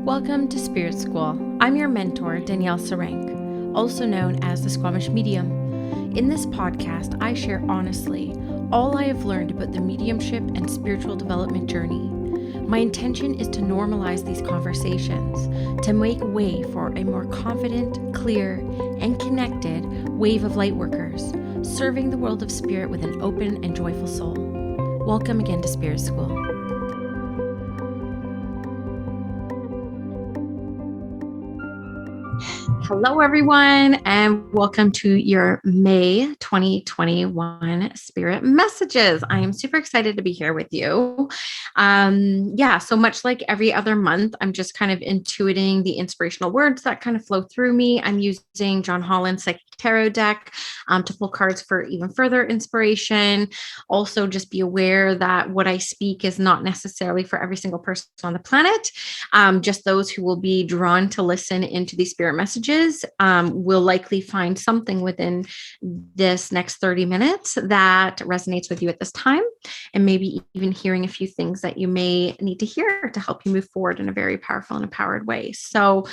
Welcome to Spirit School. I'm your mentor, Danielle Sarank, also known as the Squamish Medium. In this podcast, I share honestly all I have learned about the mediumship and spiritual development journey. My intention is to normalize these conversations, to make way for a more confident, clear, and connected wave of lightworkers, serving the world of spirit with an open and joyful soul. Welcome again to Spirit School. Hello, everyone, and welcome to your May 2021 Spirit Messages. I am super excited to be here with you. So much like every other month, I'm just kind of intuiting the inspirational words that kind of flow through me. I'm using John Holland's Psychic Tarot deck to pull cards for even further inspiration. Also, just be aware that what I speak is not necessarily for every single person on the planet. Just those who will be drawn to listen into these spirit messages will likely find something within this next 30 minutes that resonates with you at this time, and maybe even hearing a few things that you may need to hear to help you move forward in a very powerful and empowered way. So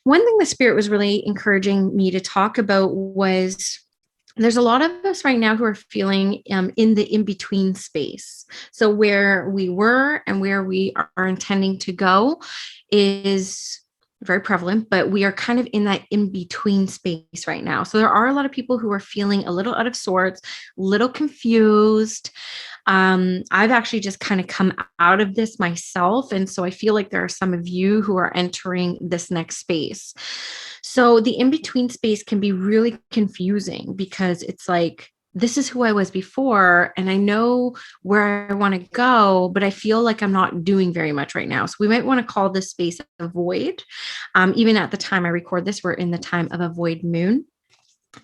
one thing the spirit was really encouraging me to talk about was there's a lot of us right now who are feeling in the in-between space. So where we were and where we are intending to go is very prevalent, but we are kind of in that in-between space right now. So there are a lot of people who are feeling a little out of sorts, a little confused. I've actually just kind of come out of this myself. And so I feel like there are some of you who are entering this next space. So the in-between space can be really confusing because it's like, this is who I was before, and I know where I want to go, but I feel like I'm not doing very much right now. So we might want to call this space a void. Even at the time I record this, we're in the time of a void moon.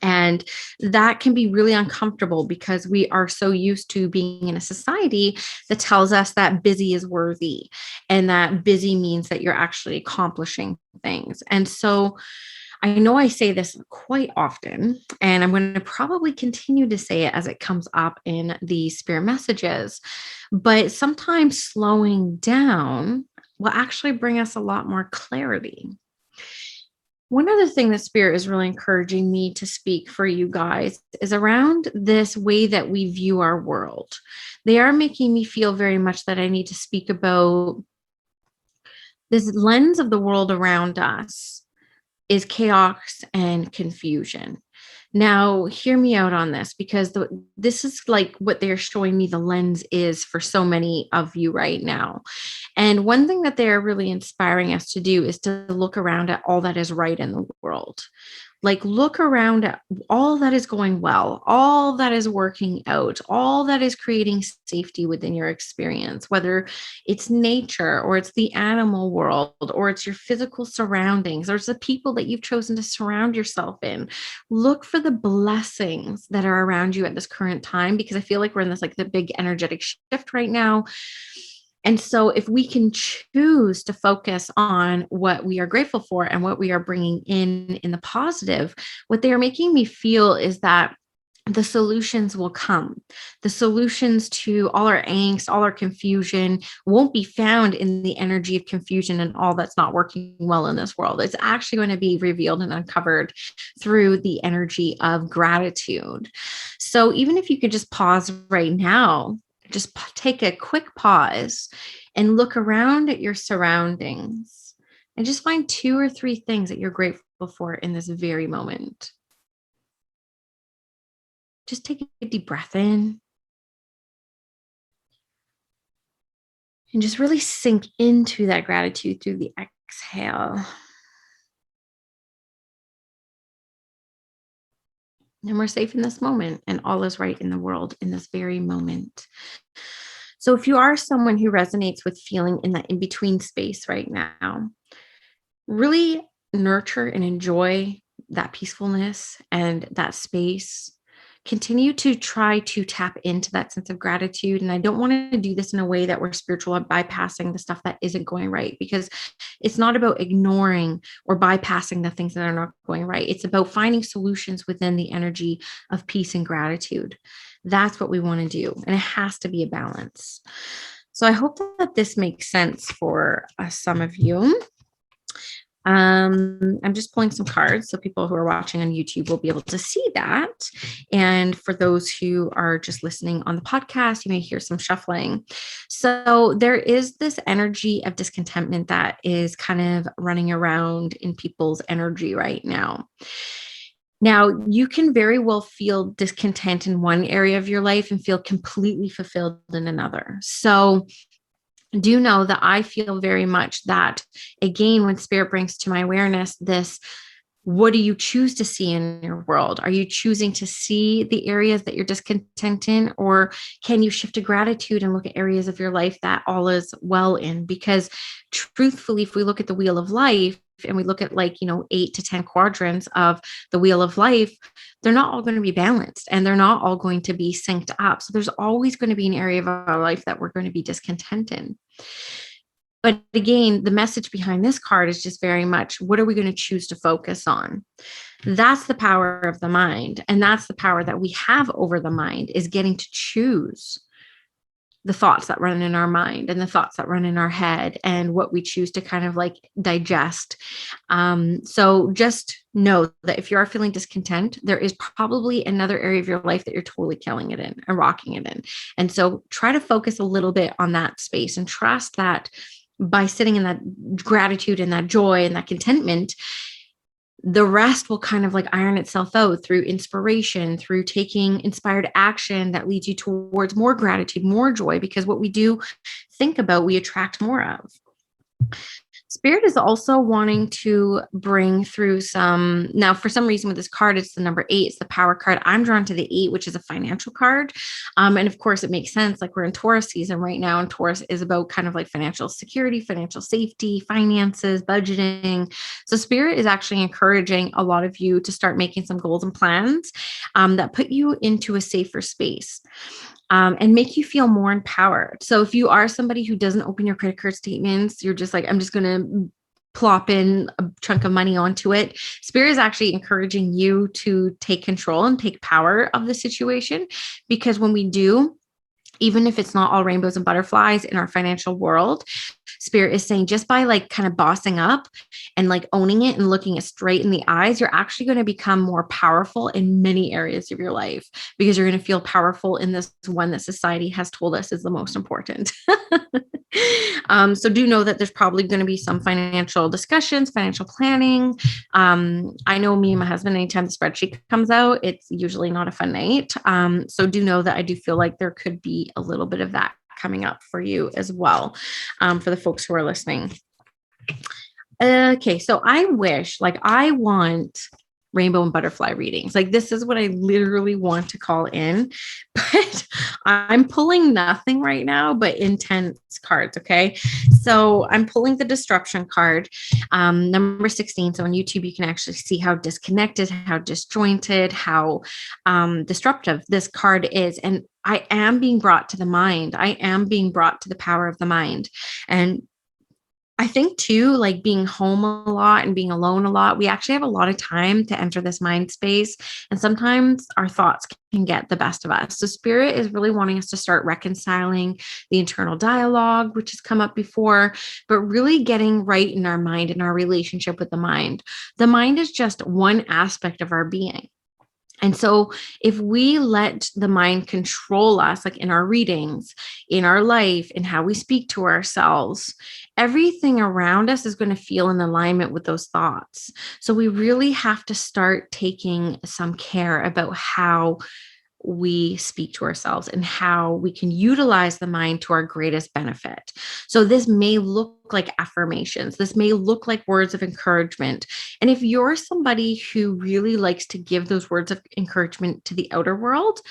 And that can be really uncomfortable because we are so used to being in a society that tells us that busy is worthy, and that busy means that you're actually accomplishing things. And so I know I say this quite often, and I'm going to probably continue to say it as it comes up in the spirit messages, but sometimes slowing down will actually bring us a lot more clarity. One other thing that spirit is really encouraging me to speak for you guys is around this way that we view our world. They are making me feel very much that I need to speak about this lens of the world around us is chaos and confusion. Now, hear me out on this, because this is like what they're showing me the lens is for so many of you right now. And one thing that they're really inspiring us to do is to look around at all that is right in the world. Like, look around at all that is going well, all that is working out, all that is creating safety within your experience, whether it's nature or it's the animal world or it's your physical surroundings or it's the people that you've chosen to surround yourself in. Look for the blessings that are around you at this current time, because I feel like we're in this like the big energetic shift right now. And so if we can choose to focus on what we are grateful for and what we are bringing in the positive, what they are making me feel is that the solutions will come. The solutions to all our angst, all our confusion won't be found in the energy of confusion and all that's not working well in this world. It's actually going to be revealed and uncovered through the energy of gratitude. So even if you could just pause right now, just take a quick pause and look around at your surroundings and just find 2 or 3 things that you're grateful for in this very moment. Just take a deep breath in and just really sink into that gratitude through the exhale. And we're safe in this moment, and all is right in the world in this very moment. So if you are someone who resonates with feeling in that in-between space right now, really nurture and enjoy that peacefulness and that space. Continue to try to tap into that sense of gratitude. And I don't want to do this in a way that we're spiritual and bypassing the stuff that isn't going right, because it's not about ignoring or bypassing the things that are not going right. It's about finding solutions within the energy of peace and gratitude. That's what we want to do. And it has to be a balance. So I hope that this makes sense for some of you. I'm just pulling some cards so people who are watching on YouTube will be able to see that. And for those who are just listening on the podcast, you may hear some shuffling. So there is this energy of discontentment that is kind of running around in people's energy right now. Now, you can very well feel discontent in one area of your life and feel completely fulfilled in another. So do know that I feel very much that, again, when spirit brings to my awareness this, what do you choose to see in your world? Are you choosing to see the areas that you're discontent in, or can you shift to gratitude and look at areas of your life that all is well in? Because truthfully, if we look at the wheel of life and we look at 8 to 10 quadrants of the wheel of life, they're not all going to be balanced and they're not all going to be synced up. So there's always going to be an area of our life that we're going to be discontent in. But again, the message behind this card is just very much, what are we going to choose to focus on? That's the power of the mind. And that's the power that we have over the mind, is getting to choose the thoughts that run in our mind and the thoughts that run in our head and what we choose to kind of digest. So just know that if you are feeling discontent, there is probably another area of your life that you're totally killing it in and rocking it in. And so try to focus a little bit on that space and trust that by sitting in that gratitude and that joy and that contentment, the rest will kind of iron itself out through inspiration, through taking inspired action that leads you towards more gratitude, more joy, because what we do think about, we attract more of. Spirit is also wanting to bring through now for some reason with this card, it's the number 8, it's the power card. I'm drawn to the 8, which is a financial card. And of course it makes sense. We're in Taurus season right now, and Taurus is about kind of financial security, financial safety, finances, budgeting. So Spirit is actually encouraging a lot of you to start making some goals and plans that put you into a safer space. And make you feel more empowered. So if you are somebody who doesn't open your credit card statements, you're just I'm just going to plop in a chunk of money onto it. Spirit is actually encouraging you to take control and take power of the situation, because when we do, even if it's not all rainbows and butterflies in our financial world, Spirit is saying just by kind of bossing up and owning it and looking it straight in the eyes, you're actually going to become more powerful in many areas of your life, because you're going to feel powerful in this one that society has told us is the most important. So do know that there's probably going to be some financial discussions, financial planning. I know me and my husband, anytime the spreadsheet comes out, it's usually not a fun night. So do know that I do feel like there could be a little bit of that coming up for you as well, for the folks who are listening. Okay, so I want rainbow and butterfly readings. This is what I literally want to call in, but I'm pulling nothing right now but intense cards. Okay. So I'm pulling the disruption card, number 16. So on YouTube, you can actually see how disconnected, how disjointed, how disruptive this card is. And I am being brought to the mind. I am being brought to the power of the mind. And I think too, being home a lot and being alone a lot, we actually have a lot of time to enter this mind space. And sometimes our thoughts can get the best of us. So Spirit is really wanting us to start reconciling the internal dialogue, which has come up before, but really getting right in our mind and our relationship with the mind. The mind is just one aspect of our being. And so if we let the mind control us, in our readings, in our life, in how we speak to ourselves, everything around us is going to feel in alignment with those thoughts. So we really have to start taking some care about how we speak to ourselves and how we can utilize the mind to our greatest benefit. So this may look like affirmations. This may look like words of encouragement. And if you're somebody who really likes to give those words of encouragement to the outer world,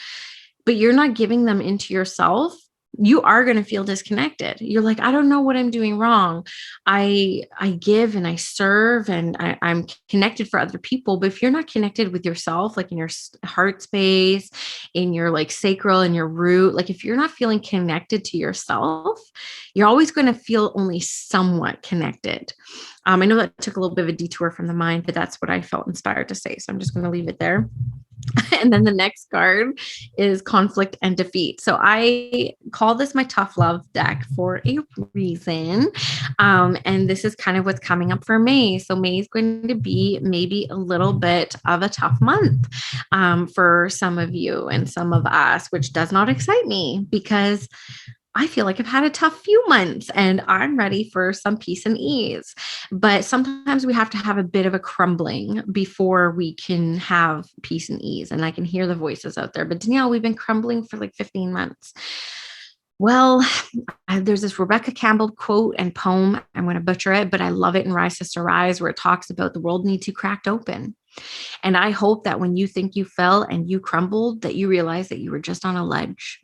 but you're not giving them into yourself, you are going to feel disconnected. You're I don't know what I'm doing wrong. I give and I serve and I'm connected for other people. But if you're not connected with yourself, in your heart space, in your sacral and your root, if you're not feeling connected to yourself, you're always going to feel only somewhat connected. I know that took a little bit of a detour from the mind, but that's what I felt inspired to say. So I'm just going to leave it there. And then the next card is conflict and defeat. So I call this my tough love deck for a reason. And this is kind of what's coming up for May. So May is going to be maybe a little bit of a tough month for some of you and some of us, which does not excite me because I feel like I've had a tough few months and I'm ready for some peace and ease. But sometimes we have to have a bit of a crumbling before we can have peace and ease. And I can hear the voices out there. But Danielle, we've been crumbling for like 15 months. Well, there's this Rebecca Campbell quote and poem. I'm going to butcher it, but I love it in Rise Sister Rise, where it talks about the world needs you cracked open. And I hope that when you think you fell and you crumbled, that you realize that you were just on a ledge.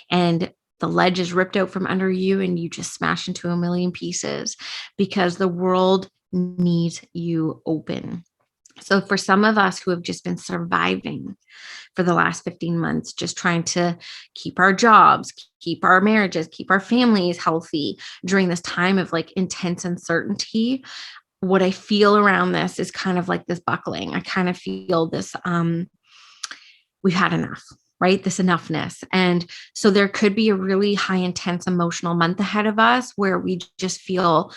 And the ledge is ripped out from under you and you just smash into a million pieces because the world needs you open. So for some of us who have just been surviving for the last 15 months, just trying to keep our jobs, keep our marriages, keep our families healthy during this time of like intense uncertainty, what I feel around this is kind of like this buckling. I kind of feel this, we've had enough. Right? This enoughness. And so there could be a really high, intense emotional month ahead of us where we just feel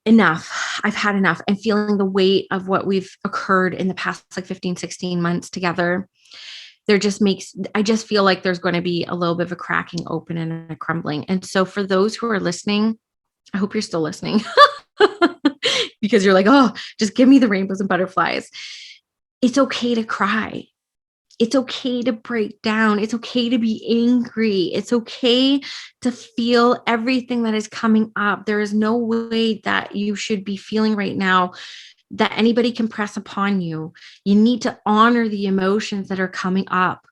enough. I've had enough and feeling the weight of what we've occurred in the past like 15, 16 months together. I just feel like there's going to be a little bit of a cracking open and a crumbling. And so for those who are listening, I hope you're still listening because you're like, oh, just give me the rainbows and butterflies. It's okay to cry. It's okay to break down. It's okay to be angry. It's okay to feel everything that is coming up. There is no way that you should be feeling right now that anybody can press upon you. You need to honor the emotions that are coming up.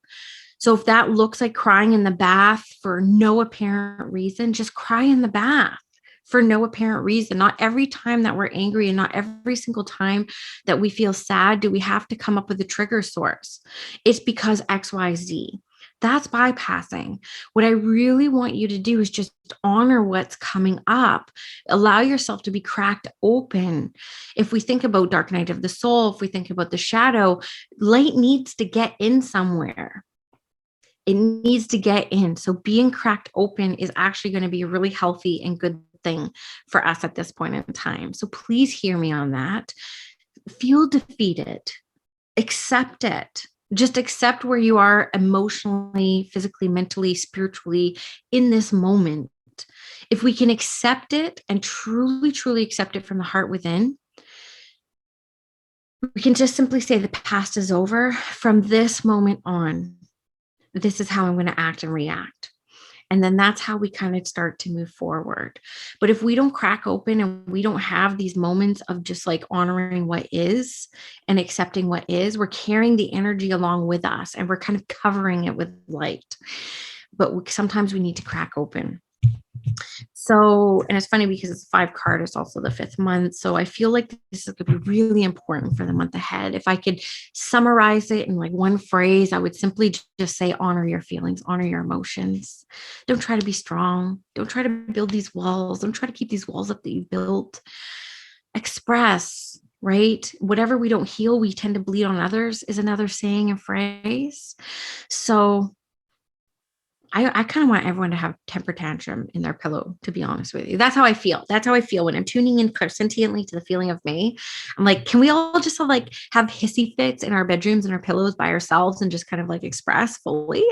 So if that looks like crying in the bath for no apparent reason, just cry in the bath for no apparent reason. Not every time that we're angry and not every single time that we feel sad do we have to come up with a trigger source. It's because XYZ. That's bypassing. What I really want you to do is just honor what's coming up. Allow yourself to be cracked open. If we think about dark night of the soul, if we think about the shadow, light needs to get in somewhere. It needs to get in. So being cracked open is actually going to be a really healthy and good thing for us at this point in time. So please hear me on that. Feel defeated. Accept it. Just accept where you are emotionally, physically, mentally, spiritually in this moment. If we can accept it and truly, truly accept it from the heart within, we can just simply say the past is over. From this moment on, this is how I'm going to act and react. And then that's how we kind of start to move forward. But if we don't crack open and we don't have these moments of just like honoring what is and accepting what is, we're carrying the energy along with us and we're kind of covering it with light. But sometimes we need to crack open. So, and it's funny because it's 5 card, it's also the 5th month. So I feel like this is going to be really important for the month ahead. If I could summarize it in like one phrase, I would simply just say, honor your feelings, honor your emotions. Don't try to be strong. Don't try to build these walls. Don't try to keep these walls up that you've built. Express, right? Whatever we don't heal, we tend to bleed on others is another saying and phrase. So I kind of want everyone to have temper tantrum in their pillow, to be honest with you. That's how I feel. That's how I feel when I'm tuning in sentiently to the feeling of May. I'm like, can we all just like have hissy fits in our bedrooms and our pillows by ourselves and just kind of like express fully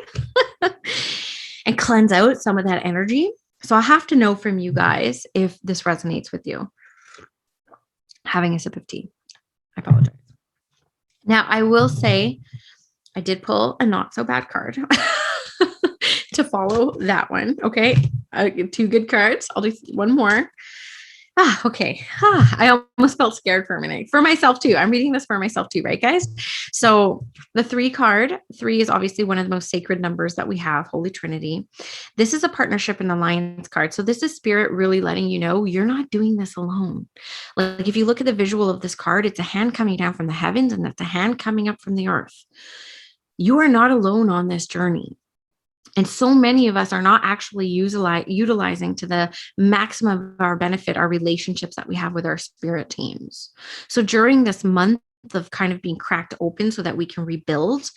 and cleanse out some of that energy? So I have to know from you guys if this resonates with you. Having a sip of tea. I apologize. Now, I will say I did pull a not so bad card. To follow that one. Okay. 2 good cards. I'll do one more. Okay. I almost felt scared for a minute. For myself too. I'm reading this for myself too, right, guys? So the 3 card, 3 is obviously one of the most sacred numbers that we have, Holy Trinity. This is a partnership in the Lions card. So this is spirit really letting you know you're not doing this alone. Like if you look at the visual of this card, it's a hand coming down from the heavens and that's a hand coming up from the earth. You are not alone on this journey. And so many of us are not actually utilizing to the maximum of our benefit, our relationships that we have with our spirit teams. So during this month, of kind of being cracked open so that we can rebuild,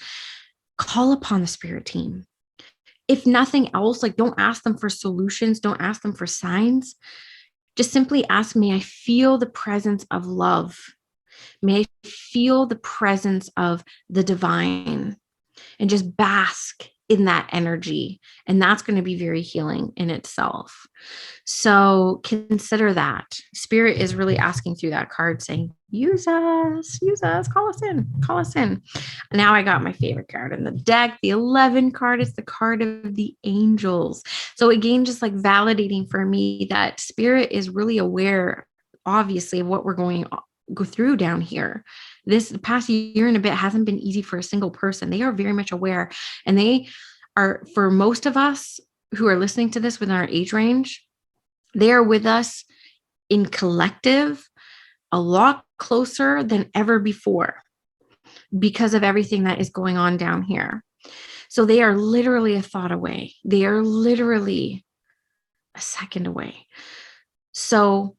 call upon the spirit team. If nothing else, like don't ask them for solutions, don't ask them for signs. Just simply ask, may I feel the presence of love? May I feel the presence of the divine, and just bask in that energy. And that's going to be very healing in itself. So consider that. Spirit is really asking through that card, saying, use us, call us in, call us in. Now I got my favorite card in the deck. The 11 card is the card of the angels. So again, just like validating for me that spirit is really aware, obviously, of what we're go through down here. This past year and a bit hasn't been easy for a single person. They are very much aware, and they are, for most of us who are listening to this within our age range, they are with us in collective a lot closer than ever before because of everything that is going on down here. So they are literally a thought away. They are literally a second away. So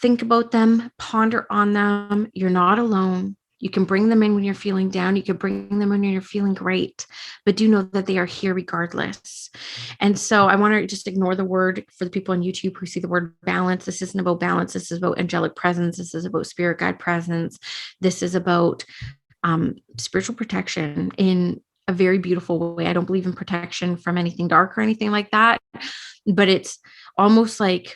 think about them, ponder on them. You're not alone. You can bring them in when you're feeling down. You can bring them in when you're feeling great, but do know that they are here regardless. And so I want to just ignore the word for the people on YouTube who see the word balance. This isn't about balance. This is about angelic presence. This is about spirit guide presence. This is about spiritual protection in a very beautiful way. I don't believe in protection from anything dark or anything like that, but it's almost like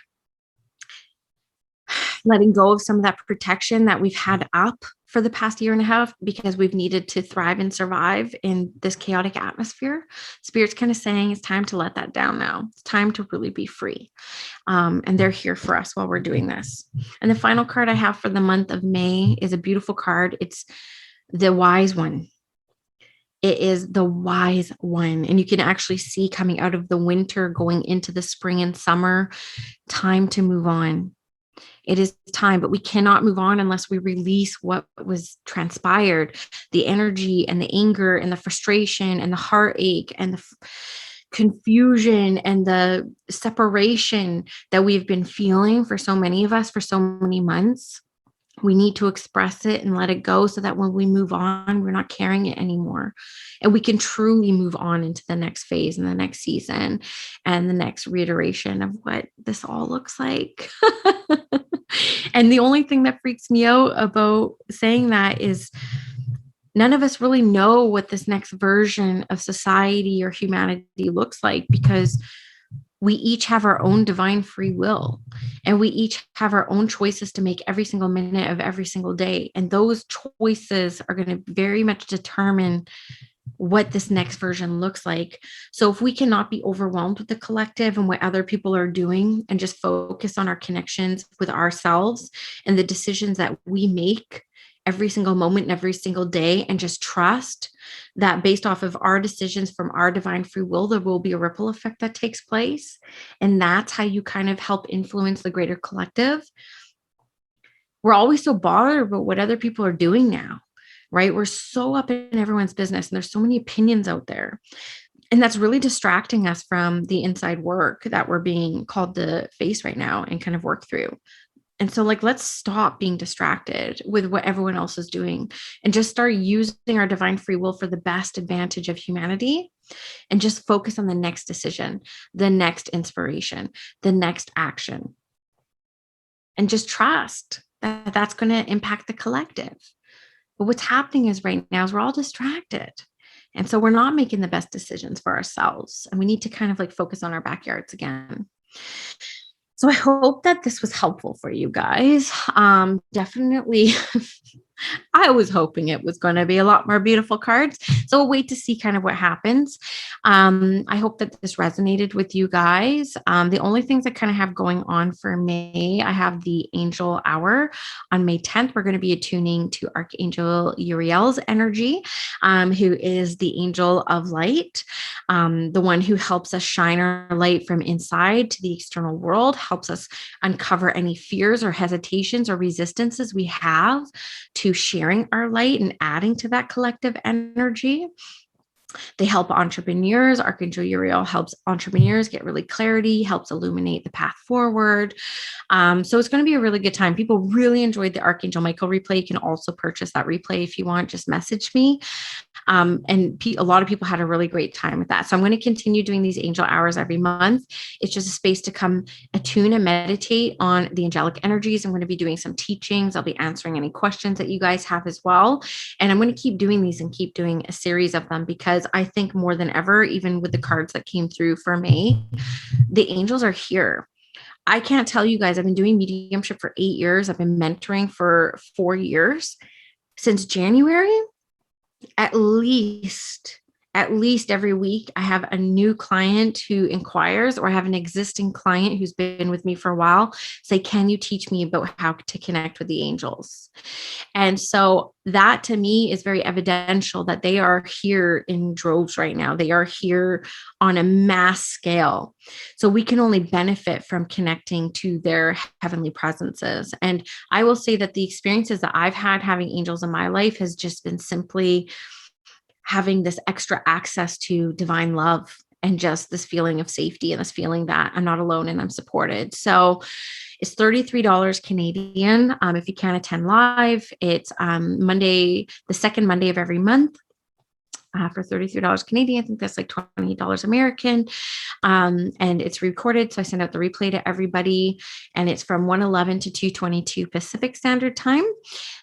letting go of some of that protection that we've had up for the past year and a half because we've needed to thrive and survive in this chaotic atmosphere. Spirit's kind of saying it's time to let that down now. It's time to really be free. And they're here for us while we're doing this. And the final card I have for the month of May is a beautiful card. It's the wise one. It is the wise one. And you can actually see coming out of the winter, going into the spring and summer, time to move on. It is time, but we cannot move on unless we release what was transpired, the energy and the anger and the frustration and the heartache and the confusion and the separation that we've been feeling for so many of us for so many months. We need to express it and let it go so that when we move on, we're not carrying it anymore. And we can truly move on into the next phase and the next season and the next reiteration of what this all looks like. And the only thing that freaks me out about saying that is none of us really know what this next version of society or humanity looks like, because we each have our own divine free will, and we each have our own choices to make every single minute of every single day. And those choices are going to very much determine what this next version looks like. So if we cannot be overwhelmed with the collective and what other people are doing and just focus on our connections with ourselves and the decisions that we make every single moment and every single day, and just trust that based off of our decisions from our divine free will, there will be a ripple effect that takes place. And that's how you kind of help influence the greater collective. We're always so bothered about what other people are doing now, right? We're so up in everyone's business and there's so many opinions out there. And that's really distracting us from the inside work that we're being called to face right now and kind of work through. And so let's stop being distracted with what everyone else is doing and just start using our divine free will for the best advantage of humanity, and just focus on the next decision, the next inspiration, the next action, and just trust that that's going to impact the collective. But what's happening is right now is we're all distracted. And so we're not making the best decisions for ourselves. And we need to kind of focus on our backyards again. So I hope that this was helpful for you guys. Definitely, I was hoping it was going to be a lot more beautiful cards. So we'll wait to see kind of what happens. I hope that this resonated with you guys. The only things I kind of have going on for May, I have the Angel Hour on May 10th. We're going to be attuning to Archangel Uriel's energy, who is the angel of light, the one who helps us shine our light from inside to the external world, helps us uncover any fears or hesitations or resistances we have to sharing our light and adding to that collective energy. They help entrepreneurs. Archangel Uriel helps entrepreneurs get really clarity, helps illuminate the path forward. So it's going to be a really good time. People really enjoyed the Archangel Michael replay. You can also purchase that replay if you want. Just message me. And a lot of people had a really great time with that. So I'm going to continue doing these angel hours every month. It's just a space to come attune and meditate on the angelic energies. I'm going to be doing some teachings. I'll be answering any questions that you guys have as well. And I'm going to keep doing these and keep doing a series of them, because I think more than ever, even with the cards that came through for May, the angels are here. I can't tell you guys, I've been doing mediumship for 8 years. I've been mentoring for 4 years. Since January, at least every week, I have a new client who inquires, or I have an existing client who's been with me for a while say, can you teach me about how to connect with the angels? And so that to me is very evidential that they are here in droves right now. They are here on a mass scale. So we can only benefit from connecting to their heavenly presences. And I will say that the experiences that I've had having angels in my life has just been simply having this extra access to divine love, and just this feeling of safety, and this feeling that I'm not alone and I'm supported. So it's $33 Canadian. If you can attend live, it's Monday, the second Monday of every month. For $33 Canadian. I think that's like $20 American. And it's recorded. So I send out the replay to everybody, and it's from 1:11 to 2:22 Pacific Standard Time.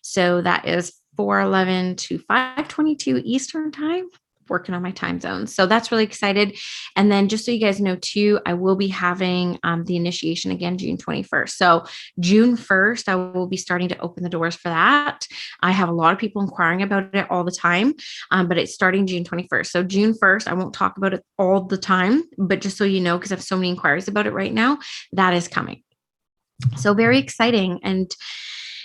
So that is 4:11 to 5:22 Eastern Time. Working on my time zones. So that's really excited. And then just so you guys know too, I will be having the initiation again, June 21st. So June 1st, I will be starting to open the doors for that. I have a lot of people inquiring about it all the time, but it's starting June 21st. So June 1st, I won't talk about it all the time, but just so you know, because I have so many inquiries about it right now, that is coming. So very exciting. And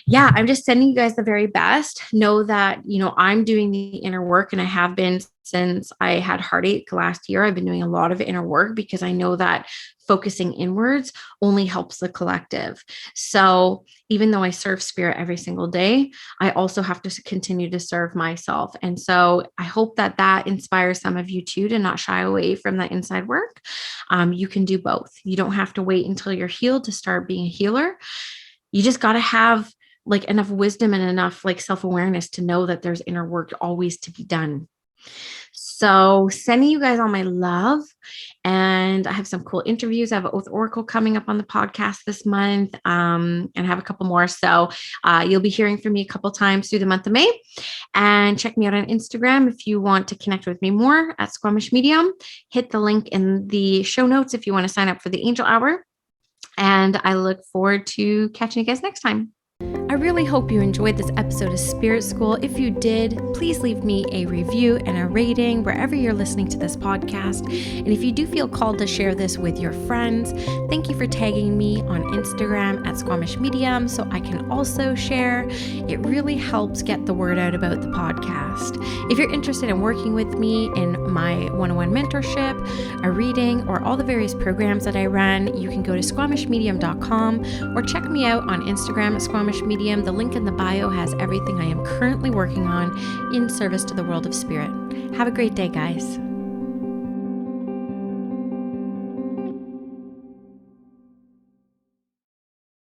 yeah, I'm just sending you guys the very best. Know that, I'm doing the inner work, and I have been since I had heartache last year. I've been doing a lot of inner work, because I know that focusing inwards only helps the collective. So even though I serve spirit every single day, I also have to continue to serve myself. And so I hope that that inspires some of you too, to not shy away from the inside work. You can do both. You don't have to wait until you're healed to start being a healer. You just got to have like enough wisdom and enough like self-awareness to know that there's inner work always to be done. So sending you guys all my love. And I have some cool interviews. I have Oath Oracle coming up on the podcast this month, and I have a couple more. So you'll be hearing from me a couple times through the month of May. And check me out on Instagram if you want to connect with me more at Squamish Medium. Hit the link in the show notes if you want to sign up for the Angel Hour. And I look forward to catching you guys next time. I really hope you enjoyed this episode of Spirit School. If you did, please leave me a review and a rating wherever you're listening to this podcast. And if you do feel called to share this with your friends, thank you for tagging me on Instagram at Squamish Medium so I can also share. It really helps get the word out about the podcast. If you're interested in working with me in my one-on-one mentorship, a reading, or all the various programs that I run, you can go to squamishmedium.com or check me out on Instagram at Squamish Medium. The link in the bio has everything I am currently working on in service to the world of spirit. Have a great day, guys.